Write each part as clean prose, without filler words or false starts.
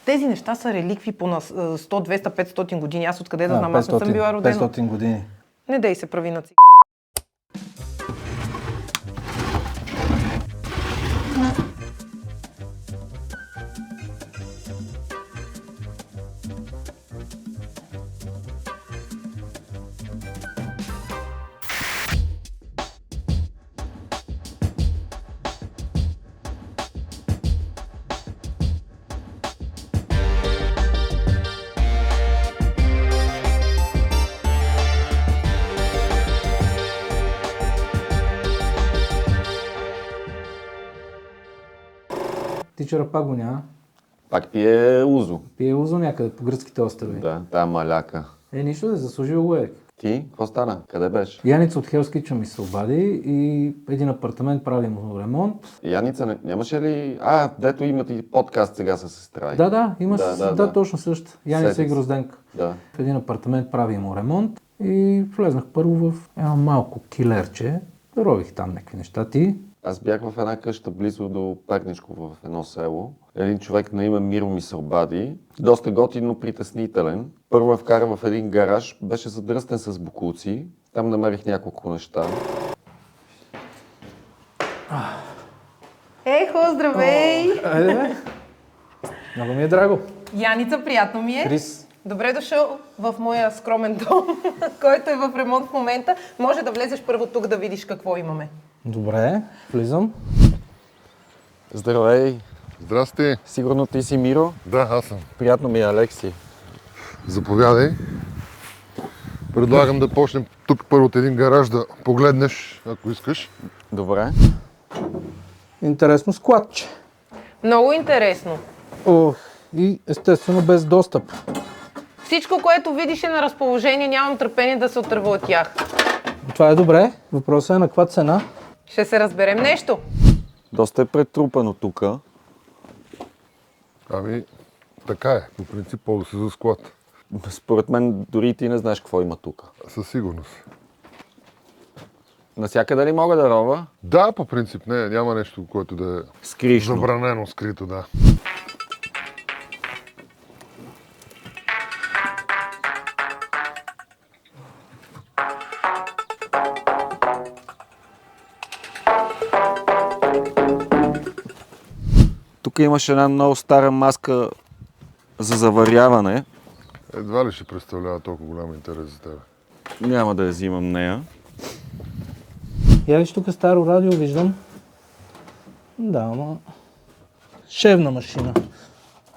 Тези неща са реликви по на 100, 200, 500 години. Аз откъде да знам, аз не съм била родена. 500 години. Не дей се прави на Тичера пак го няма. Пак пие узо. Пие узо някъде по гръцките острови. Да, тая маляка. Нищо да заслужил го е. Ти? Какво стана? Къде беше? Яница от Hell's Kitchen ми се обади и един апартамент прави му ремонт. Яница, нямаше ли... дето имате и подкаст сега с сестра. Да, имаш, да, точно също. Яница и Грозденка. Да. В един апартамент прави му ремонт и влезнах първо в едно малко килерче. Рових там някакви неща. Ти? Аз бях в една къща близо до Перничко в едно село. Един човек на име Миро ми се обади. Доста готин, но притеснителен. Първо ме вкара в един гараж, беше задръстен с бокуци. Там намерих няколко неща. Ехо, здравей! Айде бе! Много ми е драго. Яница, приятно ми е. Крис. Добре дошъл в моя скромен дом, който е в ремонт в момента. Може да влезеш първо тук да видиш какво имаме. Добре, влизам. Здравей! Здрасти. Сигурно ти си Миро? Да, аз съм. Приятно ми е, Алекси. Заповядай. Предлагам да почнем тук първо от един гараж да погледнеш, ако искаш. Добре. Интересно складче. Много интересно. И естествено без достъп. Всичко, което видиш е на разположение, нямам търпение да се отърва от тях. Това е добре. Въпросът е на каква цена? Ще се разберем нещо. Доста е претрупано тука. Ами, така е. По принцип, ползва се за склад. Според мен дори и ти не знаеш какво има тука. Със сигурност. Насякъде ли мога да рова? Да, по принцип, няма нещо, което да е Скришно. забранено, скрито, да. Тук имаш една много стара маска за заваряване. Едва ли ще представлява толкова голям интерес за тебе? Няма да я взимам нея. Я виж тук старо радио виждам. Да, ама... Шевна машина.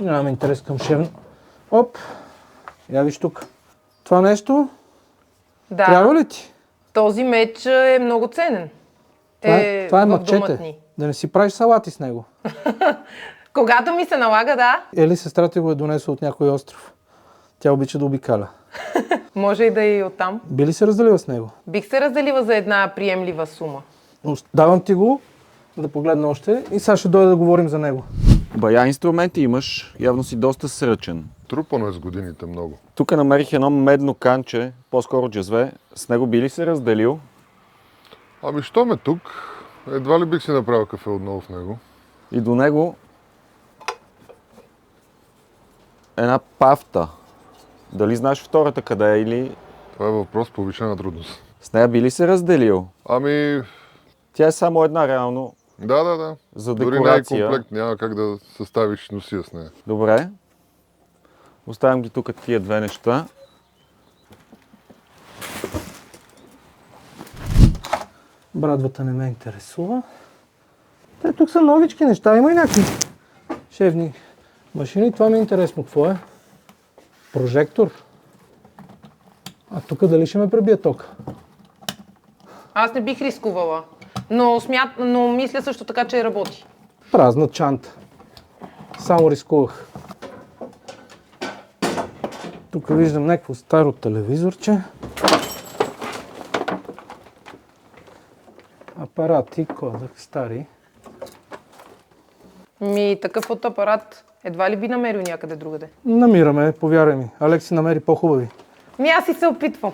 Нямам интерес към шевна. Оп! Я виж тук. Това нещо? Да. Трябва ли ти? Този меч е много ценен. Това е в мачете. домът ни. Да не си правиш салати с него. Когато ми се налага, да. Ели сестра ти го е донесла от някой остров. Тя обича да обикаля. Може и да е и оттам. Би ли се разделила с него? Бих се разделила за една приемлива сума. Давам ти го, да погледна още и сега ще дойда да говорим за него. Бая инструменти имаш, явно си доста сръчен. Трупано е с годините много. Тук намерих едно медно канче, по-скоро джезве. С него би ли се разделил? Ами, що ме тук? Едва ли бих си направил кафе отново в него. И до него една пафта. Дали знаеш втората къде е или... Това е въпрос повишена трудност. С нея би ли се разделил? Ами, Тя е само една реално да. за Дори декорация. най-комплект няма как да съставиш носия с нея. Добре. Оставям ги тук тия две неща. Брадвата не ме интересува. Те тук са новички неща, има и някакви шевни машини. Това ми е интересно. Какво е? Прожектор. А тук дали ще ме пребие ток? Аз не бих рискувала. Но мисля също така, че работи. Празна чанта. Само рискувах. Тук виждам някакво старо телевизорче. Апарати, кодък, стари. Такъв фотоапарат едва ли би намерил някъде другаде? Намираме, повярвай ми. Алекси намери по-хубави. Аз и се опитвам.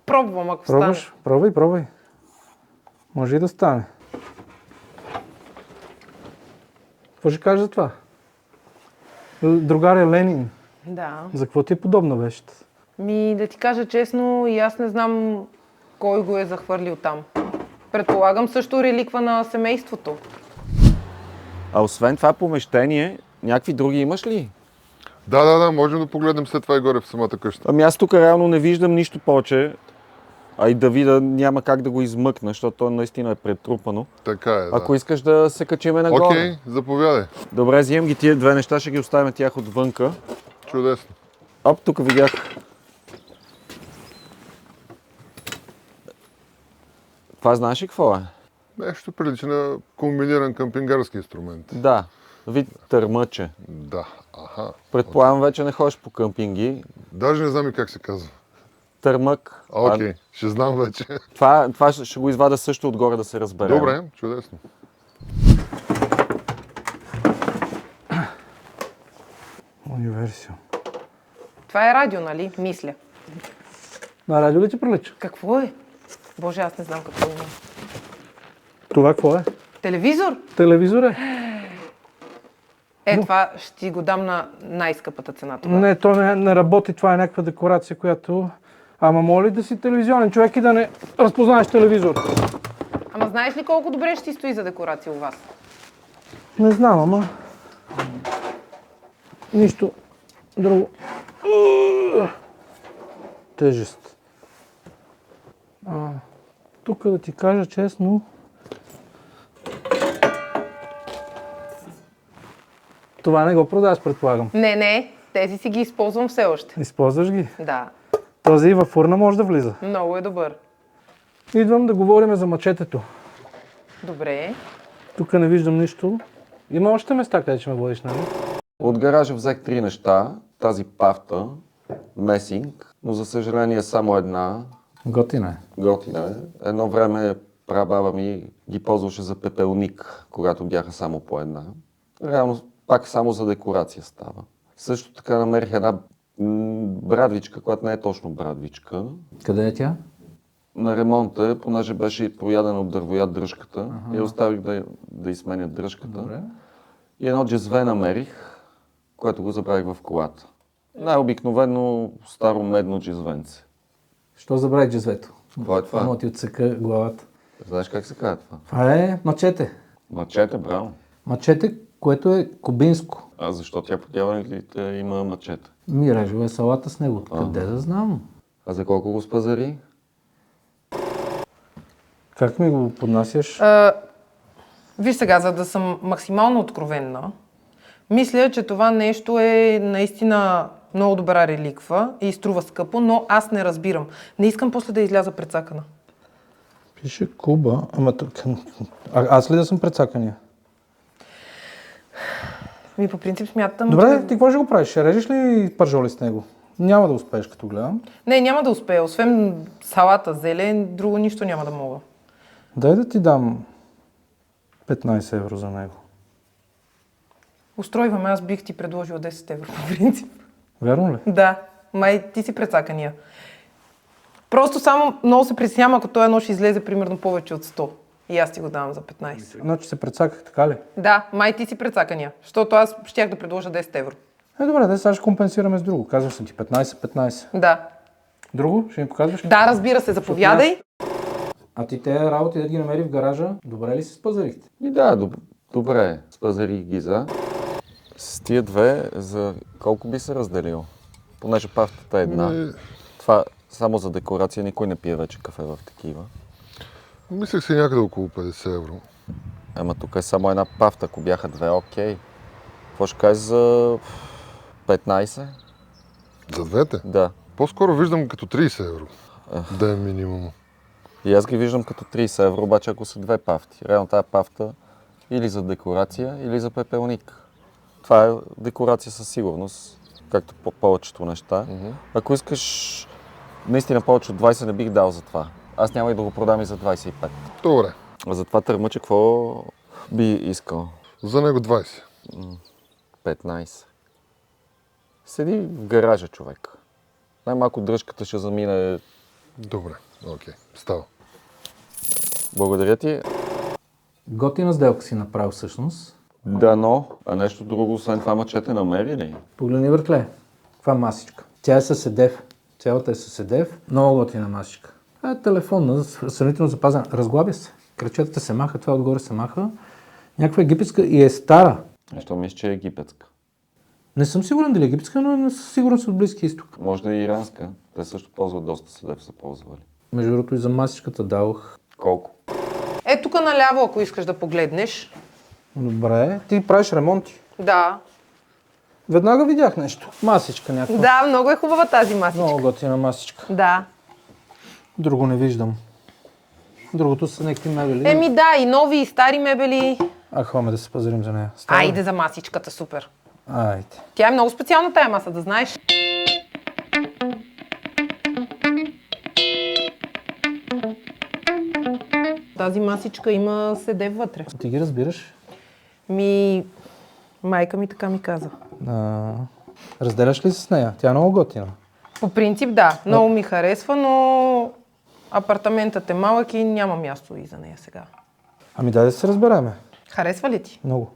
Пробвам, ако Пробваш? стане. Пробвай. Може и да стане. Какво ще кажеш за това? Другаря Ленин. Да. За какво ти е подобна вещ? Да ти кажа честно, и аз не знам кой го е захвърлил там. Предполагам също реликва на семейството. А освен това помещение, някакви други имаш ли? Да, можем да погледнем след това и горе в самата къща. Ами аз тук реално не виждам нищо повече. А и Давида няма как да го измъкна, защото то наистина е претрупано. Така е, да. Ако искаш да се качиме нагоре. Окей, заповядай. Добре, взимам ги тия две неща, ще ги оставим тях отвънка. Чудесно. Оп, тук видях. Това знаеш ли какво е? Нещо прилича на комбиниран къмпингарски инструмент. Да, вид търмъче. Да, аха. Предполагам, вече не ходиш по къмпинги. Даже не знам и как се казва. Търмък. Окей, ще знам вече. Това ще го извада също отгоре да се разбере. Добре, чудесно. Универсиум. Това е радио, нали? Мисля. На радио ли ти прилича? Какво е? Боже, аз не знам какво има. Това какво е? Телевизор? Телевизор е? Това ще ти го дам на най-скъпата цена тогава. Не, то не работи. Това е някаква декорация, която... Ама моли да си телевизионен човек и да не разпознаеш телевизор. Ама знаеш ли колко добре ще ти стои за декорация у вас? Не знам, ама... Нищо друго. Тежест. Тук да ти кажа честно... Това не го продаваш, предполагам. Не, тези си ги използвам все още. Използваш ги. Да, Този и във фурна може да влиза. много е добър. Идвам да говорим за мачетето. Добре. Тук не виждам нищо. Има още места, къде ще ме водиш, нали? От гаража взех 3 неща. Тази пафта, месинг, но за съжаление само една. Готина е. Готина е. Едно време прабаба ми ги ползваше за пепелник, когато бяха само по една. Реално пак само за декорация става. Също така намерих една брадвичка, която не е точно брадвичка. Къде е тя? На ремонта е, понеже беше проядена от дървояд дръжката и оставих да изменя дръжката. Добре. И едно джезве намерих, което го забравих в колата. Най-обикновено старо медно джезвенце. Що забравих джезвето? Какво е това? Само ти отсека главата. Знаеш как се казва това? Това е мачете. Мачете, браво. Мачете, което е кубинско. А защо тя по дяволите има мачете? Мирежова е салата с него. Къде да знам? А за колко го спазари? Как ми го поднасяш? Виж сега, за да съм максимално откровенна, мисля, че това нещо е наистина много добра реликва и струва скъпо, но аз не разбирам. Не искам после да изляза прецакана. Пише Куба, ама тук... аз ли да съм прецакания? По принцип смятам, Добре, че... ти какво ще го правиш? Ще режеш ли пържоли с него? Няма да успееш, като гледам. Не, няма да успея. Освен салата, зелен, друго нищо няма да мога. Дай да ти дам 15 евро за него. Устройваме, аз бих ти предложила 10 евро по принцип. Вярно ли? Да, май ти си прецакания. Просто само много се притеснявам, ако този нож излезе примерно повече от 100. И аз ти го давам за 15. Значи се прецаках, така ли? Да, май ти си прецакания, защото аз щях да предложа 10 евро. Добре, да сега ще компенсираме с друго. Казваш съм ти 15. Да. Друго? Ще ми показваш? Да, разбира се, заповядай. А ти тези работи да ги намери в гаража, добре ли си спазарихте? И да, добре. Спазари ги за. С тия две, за колко би се разделил? Понеже пафтата е една. Това само за декорация, никой не пие вече кафе в такива. Мислех си някъде около 50 евро. Ама тук е само една пафта, ако бяха две, окей. Какво ще кажеш за 15? За двете? Да. По-скоро виждам като 30 евро. Да е минимум. И аз ги виждам като 30 евро, обаче ако са две пафти. Реално тази пафта или за декорация, или за пепелник. Това е декорация със сигурност, както по повечето неща. Ако искаш наистина повече от 20, не бих дал за това. Аз няма и да го продам и за 25. Добре. А за това търмъче какво би искал? За него 20. 15. Седи в гаража, човек. Най-малко дръжката ще замине. Добре, окей. Става. Благодаря ти. Готина сделка си направил всъщност. Дано, а нещо друго, освен това мъчете намери ли? Погледни въртле. Каква масичка. Тя е със седев. Цялата е със седев. Много готина масичка. Това е телефонна, сравнително запазена. Разглабя се. Кръчетата се маха, това отгоре се маха. Някаква египетска и е стара. Нещо мисля, че е египетска. Не съм сигурен дали е египетска, но със сигурност от Близкия изток. Може да е иранска. Те също ползват доста седев са ползвали. Между другото и за масичката дадох. Колко? Е, тук наляво, ако искаш да погледнеш. Добре. Ти правиш ремонти. Да. Веднага видях нещо. Масичка някаква. Да, много е хубава тази масичка. Много готина масичка. Да. Друго не виждам. Другото са някакви мебели. Еми да, и нови, и стари мебели. Ходим да се пазарим за нея. Става? Айде за масичката, супер. Айде. Тя е много специална тая маса, да знаеш. Тази масичка има седев вътре. Ти ги разбираш? Майка ми така ми каза. Разделяш ли се с нея? Тя е много готина. По принцип да, много ми харесва, но апартаментът е малък и няма място и за нея сега. Ами дай да се разбереме. Харесва ли ти? Много.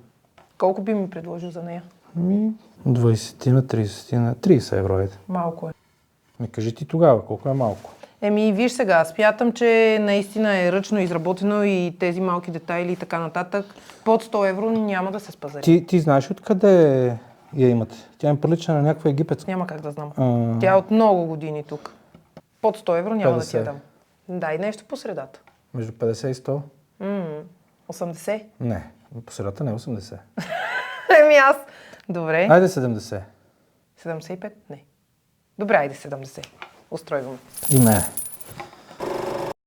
Колко би ми предложил за нея? 20-тина, 30-тина, 30 евро е. Малко е. Ми кажи ти тогава, колко е малко. Виж сега, смятам, че наистина е ръчно изработено и тези малки детайли и така нататък. Под 100 евро няма да се спазари. Ти знаеш откъде я имате? Тя им прилича на някаква египетска. Няма как да знам. Тя е от много години тук. Под 100 евро няма да ти я 50. дам. Дай нещо по средата. Между 50 и 100? 80? Не, по средата не е 80. Аз. Добре. Айде 70. 75? Не. Добре, айде 70. Устройвам. И мене.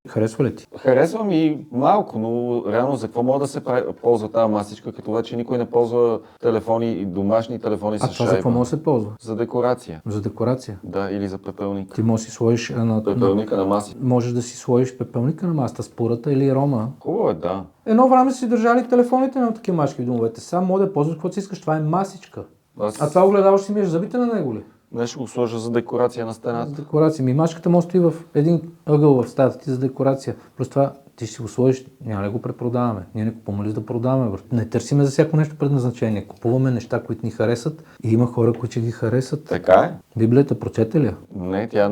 Харесва ли ти? Харесва ми малко, но реално за какво може да се ползва тази масичка, като вече никой не ползва телефони и домашни телефони с А това шайба. за какво може да се ползва? За декорация. За декорация. Да, или за пепелник. Ти можеш да си сложиш Пепелника на маси. можеш да си сложиш пепелника на масата, спората или рома. Хубаво е, да. Едно време си държали телефоните на такива машки в домовете. Сега може да ползваш каквото си искаш. Това е масичка. А това огледало ще си миеш зъбите на него ли? Не ще го сложа за декорация на За стената. декорация. Машката може да стои в един ъгъл в стаята ти за декорация. Плюс това ти ще си го сложиш, няма ли го препродаваме. Ние не купуваме ли за да продаваме. Не търсиме за всяко нещо предназначение. Купуваме неща, които ни харесат и има хора, които ще ги харесат. Така е? Библията прочете ли я? Не, тя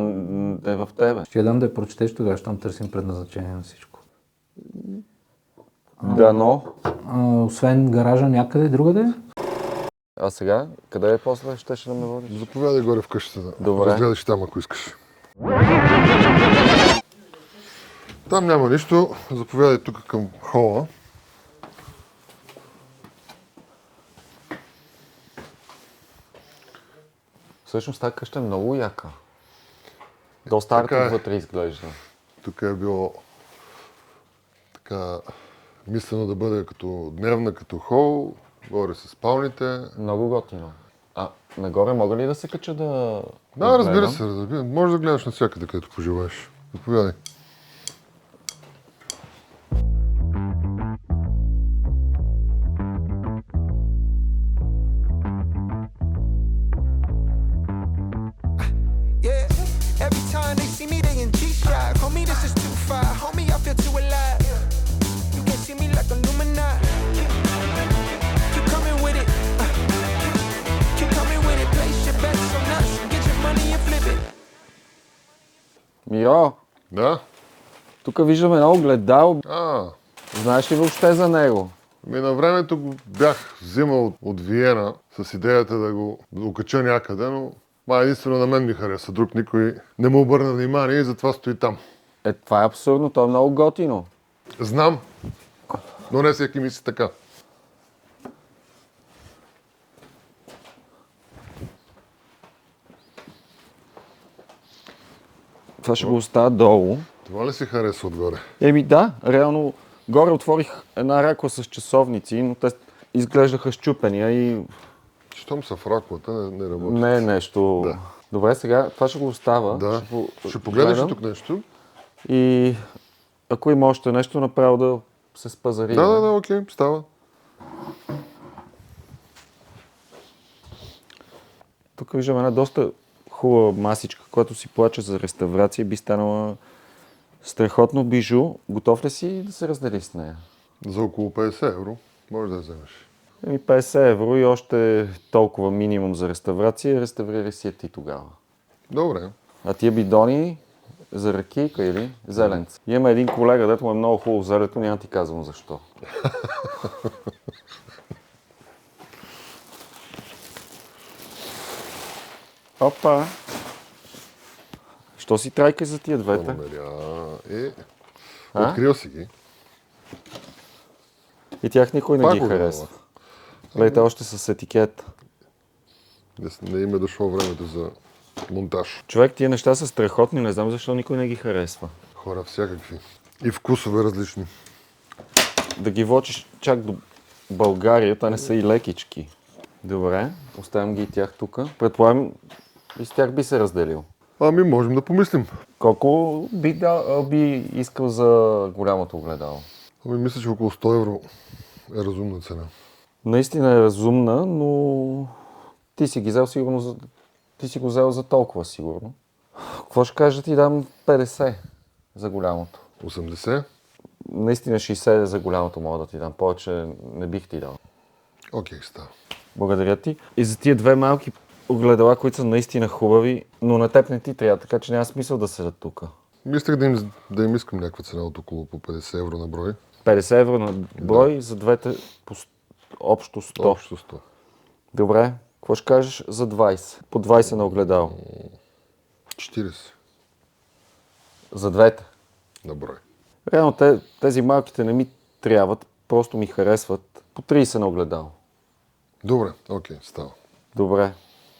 е в тебе. Ще я дам да я прочетеш тогава, щом търсим предназначение на всичко. Дано. Освен гаража някъде другаде? А сега, къде е после? Щеше да ме водиш? Заповядай горе в къщата. Добре. Разгледаш там, ако искаш. Там няма нищо. Заповядай тук към хола. Всъщност тази къща е много яка. Доста Така е. арта вътре изглежда. Тук е било така мислено да бъде като дневна, като хол. Горе са спалните. Много готино. А нагоре мога ли да се кача да... Да, разбира се. Може да гледаш навсякъде, където пожелаеш. Заповядай. Yeah, every time they see me, they in G-Shock. Homie, this is too far. Homie, I feel too alive. You can see me like Illuminati. Keep coming with it. Keep coming with it. Place your bets on us. Get your money and flip it. Миро, Да? тук виждам едно огледало. А, Знаеш ли въобще за него? на времето го бях взимал от Виена с идеята да го окача някъде, но единствено на мен ми хареса. Друг никой не му обърна внимание и затова стои там. Това е абсурдно, то е много готино. Знам, но не всеки мисли така. Това ще го оставя долу. Това ли си хареса отгоре? Да, реално горе отворих една ракла с часовници, но те изглеждаха счупения и Щом са в раковата, не работи. не е нещо... Да. Добре, сега това ще го оставя. Да. Ще Ще погледнеш ли гледам. тук нещо? И ако има още нещо, направо да се спазари. Да, окей, става. Тук виждам една доста хубава масичка, която си плаче за реставрация, би станала страхотно бижу. Готов ли си да се раздели с нея? За около 50 евро може да я вземеш. 50 евро и още толкова минимум за реставрация. Реставрирай си я ти тогава. Добре. А тия бидони за ракийка или зеленца? Има един колега, дето му е много хубаво зелето, няма ти казвам защо. Опа! Що си трайкай за тия двете? Номеря. Открил си ги. И тях никой не Пак ги го харесва. Гледайте още с етикет. Не им е дошло времето за монтаж. Човек, тия неща са страхотни, не знам защо никой не ги харесва. Хора всякакви. И вкусове различни. Да ги влочиш чак до България, те не са и лекички. Добре, оставям ги и тях тук. Предполагам, и с тях би се разделил. Ами можем да помислим. Колко би искал за голямото огледало? Ами мисля, че около 100 евро е разумна цена. Наистина е разумна, но ти си ги взел сигурно ти си го взел за толкова сигурно. Какво ще кажа, ти дам 50 за голямото. 80? Наистина 60 за голямото мога да ти дам. Повече не бих ти дал. Окей, става. Благодаря ти. И за тия две малки огледала, които са наистина хубави, но на теб не ти трябва, така че няма смисъл да седат тук. Мислех да им искам някаква цена от около по 50 евро на брой. 50 евро на брой, за двете общо 100. Общо 100. Добре, какво ще кажеш за 20? По 20 на огледало. 40 За двете. на брой. Реално тези малките не ми трябват, просто ми харесват. По 30 на огледало. Добре, окей, става. Добре,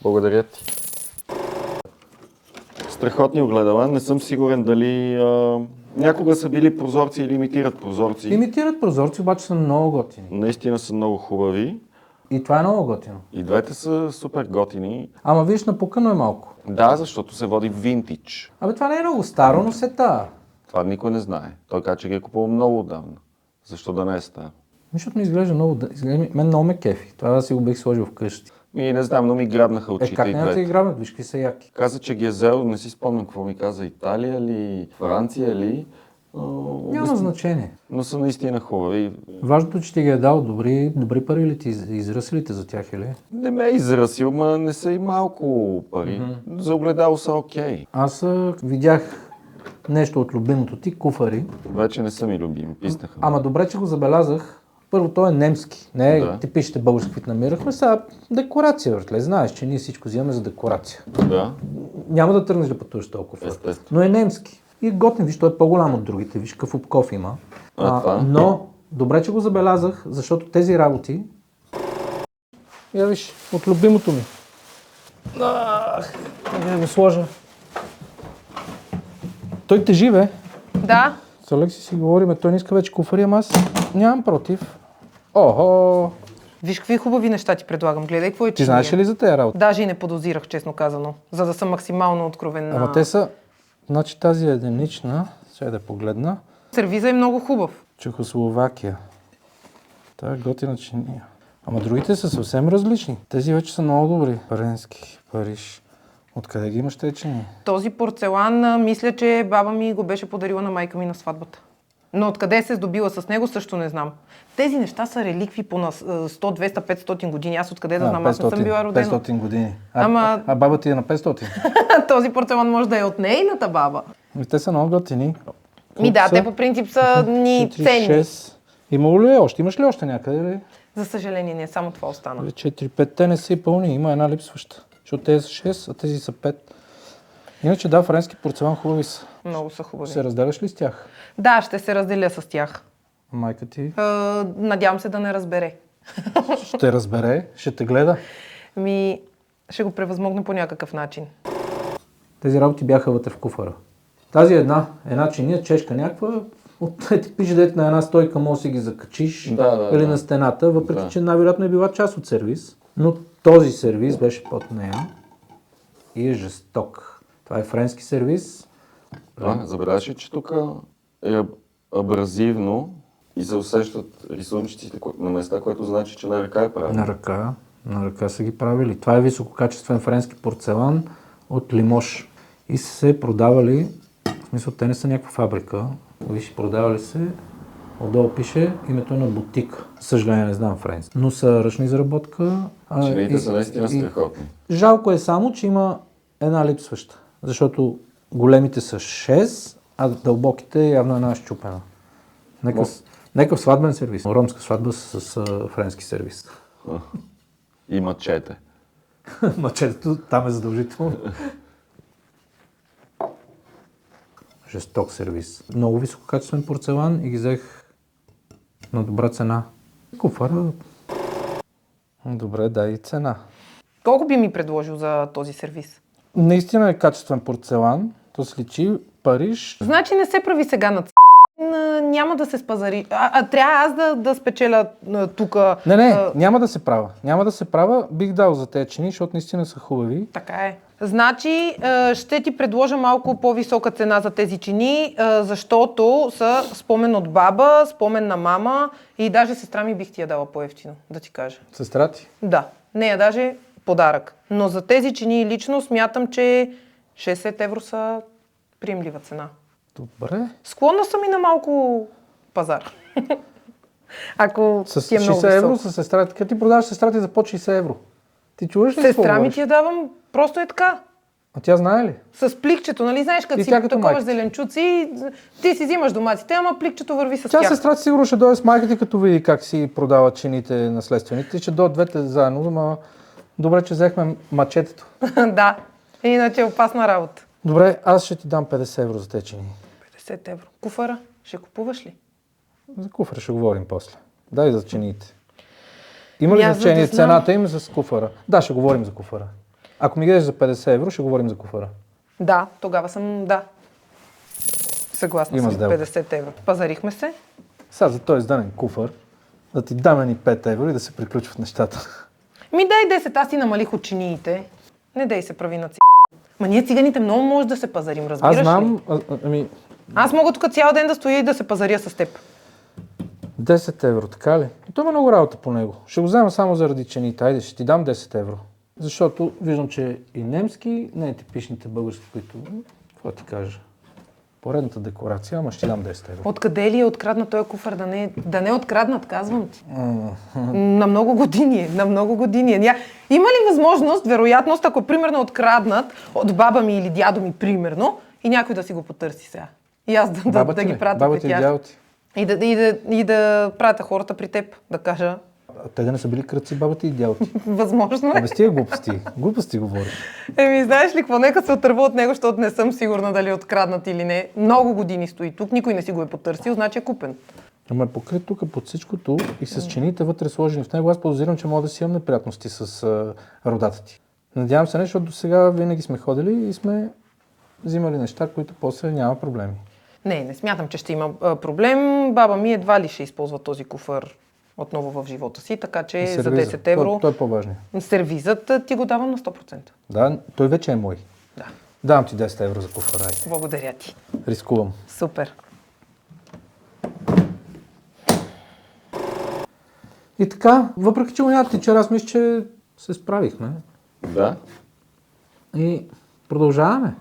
благодаря ти. Страхотни огледала, не съм сигурен дали някога са били прозорци или имитират прозорци. Имитират прозорци, обаче са много готини. Наистина са много хубави. И това е много готино. И двете са супер готини. Ама виж, напукано е малко. Да, защото се води винтидж. Абе, това не е много старо, но се тая. Това никой не знае. Той каза, че ги е купувал много отдавна. Защо да не е стар? Защото ми изглежда много... Мен много ме кефи. Това да си го бих сложил вкъщи. И не знам, но ми грабнаха очите Как и няма да двете. ги грабнат? Виж какви са яки. Каза, че ги е взел, не си спомням какво ми каза, Италия ли, Франция ли. Няма значение. Но са наистина хубави. Важното, че ти ги е дал добри пари ли ти изръсилите за тях или? Не ме е израсил, ма не са и малко пари. За огледало са окей. Аз видях нещо от любимото ти, куфари. Вече не са ми любими, писнаха. Ама добре, че го забелязах. Първо, той е немски. Не е Да. типичните български, които намирахме. Сега декорация, въртле. Знаеш, че ние всичко взимаме за декорация. Да, Няма да тръгнеш да пътуваш толкова. естествено. Но е немски. И готин, виж, той е по-голям от другите. Виж какъв обков има. Това? Но, добре, че го забелязах, защото тези работи... Я виж, от любимото ми. Да го сложа. Той тежи, бе. Да, С Алекси си говорим, той не иска вече куфари, ама аз нямам против. Охо! виж какви хубави неща ти предлагам. Гледай какво е Ти знаеш ли за тези работи? Даже и не подозирах, честно казано, за да съм максимално откровенна. Ама те са... Значи тази е единична, сега да погледна. Сервиза е много хубав. Чехословакия. Та е готина чиния. Ама другите са съвсем различни. Тези вече са много добри. Френски, Париж. Откъде ги имаш тези чинии? Този порцелан, мисля, че баба ми го беше подарила на майка ми на сватбата. Но откъде се здобила с него, също не знам. Тези неща са реликви по на 100, 200, 500 години. Аз откъде да знам, аз не съм била родена. 500 години. Ама- А баба ти е на 500. Този порцелан може да е от нейната баба. Те са много готини. Ми да, Колко те са? по принцип са ни 4, ценни. 6. Имало ли е още? Имаш ли още някъде? Ли? За съжаление, не само това остана. 4-5. Те не са и пълни. Има една липсваща. Защото тези са 6, а тези са 5. Иначе да, френски порцелан хубави са. Много са хубави. Се разделяш ли с тях? Да, ще се разделя с тях. Майка ти Надявам се да не разбере. ще разбере, ще те гледа. Ще го превъзмогна по някакъв начин. Тези работи бяха вътре в куфара. Тази една чиния, чешка някаква, от ти пише дете на една стойка, може да си ги закачиш или на стената, въпреки че най-вероятно е била част от сервиз. Но този сервиз беше под нея и е жесток. Това е френски сервиз. Забелязаш ли, че тук е абразивно и се усещат рисунчиците на места, което значи, че на ръка е правилно. На ръка са ги правили. Това е висококачествен френски порцелан от Лимош. И са се продавали, в смисъл те не са някаква фабрика, виж, продавали се Отдолу пише името на бутик. Съжаление, не знам френски. Но са ръчна изработка. Чиниите са наистина страхотни. Жалко е само, че има една липсваща. Защото големите са 6, а дълбоките е явно една щупена. Некъв сватбен сервис. Ромска сватба с френски сервис. И мачете. Мачетето там е задължително. Жесток сервис. Много висококачествен порцелан и ги взех на добра цена. Куфара. Добре, дай и цена. Колко би ми предложил за този сервис? Наистина е качествен порцелан. То се личи Париж. Значи не се прави сега на няма да се спазари. Трябва аз да спечеля тук. Не, няма да се права. Няма да се права. Бих дал за тези чини, защото наистина са хубави. Така е. Значи ще ти предложа малко по-висока цена за тези чини, защото са спомен от баба, спомен на мама и даже сестра ми бих ти я дала по-евтино, да ти кажа. Сестра ти? Да, нея даже подарък. Но за тези чини лично смятам, че 60 евро са приемлива цена. Добре. Склонна съм и на малко пазар. Ако С ти е много 60 евро високо. с сестра ти. Като ти продаваш сестра ти за по 60 евро. Ти чуваш ли какво Сестра ми говориш? ти я давам, просто е така. А тя знае ли? С пликчето, нали знаеш, като И си тя като таковаш майка. зеленчуци, ти си взимаш доматите, ама пликчето върви с Тя тях. сестра ти сигурно ще дойде с майка ти, като види как си продава чините наследствените. Ще дойдат двете заедно, но добре, че взехме мачетето. Да, иначе е опасна работа. Добре, аз ще ти дам 50 евро за тези чини. 50 евро. Куфара, ще купуваш ли? За куфара ще говорим после. Дай за чиниите. Има ли Аз за значение да знам. цената им с куфара? Да, ще говорим за куфара. Ако ми гедеш за 50 евро, ще говорим за куфара. Да, тогава съм, да. Съгласна Има съм, сделка. 50 евро. Пазарихме се. Сега за този изданен куфар, да ти даме ни 5 евро и да се приключват нещата. Ми дай 10, аз си намалих от чиниите. Не дай се прави на Ма ние циганите много може да се пазарим, разбираш Аз ли? знам, Аз мога тук цял ден да стоя и да се пазаря с теб. 10 евро, така ли? То има много работа по него. Ще го взема само заради чините. Айде, ще ти дам 10 евро. Защото виждам, че и немски, не е типичните български, които... Какво ти кажа? Поредната декорация, ама ще ти дам 10 евро. Откъде ли е откраднат този куфар? Да не е откраднат, казвам ти. На много години е, на много години е. Има ли възможност, вероятност, ако е примерно откраднат от баба ми или дядо ми, примерно, и някой да си го потърси сега? И аз да ги пратя Баба при ти и тях. дядо ти. И да пратя хората при теб, да кажа, А те да не са били кръци бабата и дядо ти. възможно е. Без тия глупости. Глупости говориш. Знаеш ли какво? Нека се отърва от него, защото не съм сигурна дали е откраднат или не. Много години стои тук, никой не си го е потърсил, значи е купен. Ама е покрит тук под всичкото и с чините вътре сложени в него. Аз подозирам, че мога да си имам неприятности с родата ти. Надявам се не, защото до сега винаги сме ходили и сме взимали неща, които после няма проблеми. Не смятам, че ще има проблем. Баба ми едва ли ще използва този куфар отново в живота си, така че за 10 евро Той е по-важният. сервизът ти го давам на 100%. Да, той вече е мой. Да, Давам ти 10 евро за куфара. Айде. благодаря ти. Рискувам. Супер. И така, въпреки че гонята ти вчера, аз мисля, че се справихме. Да. И продължаваме.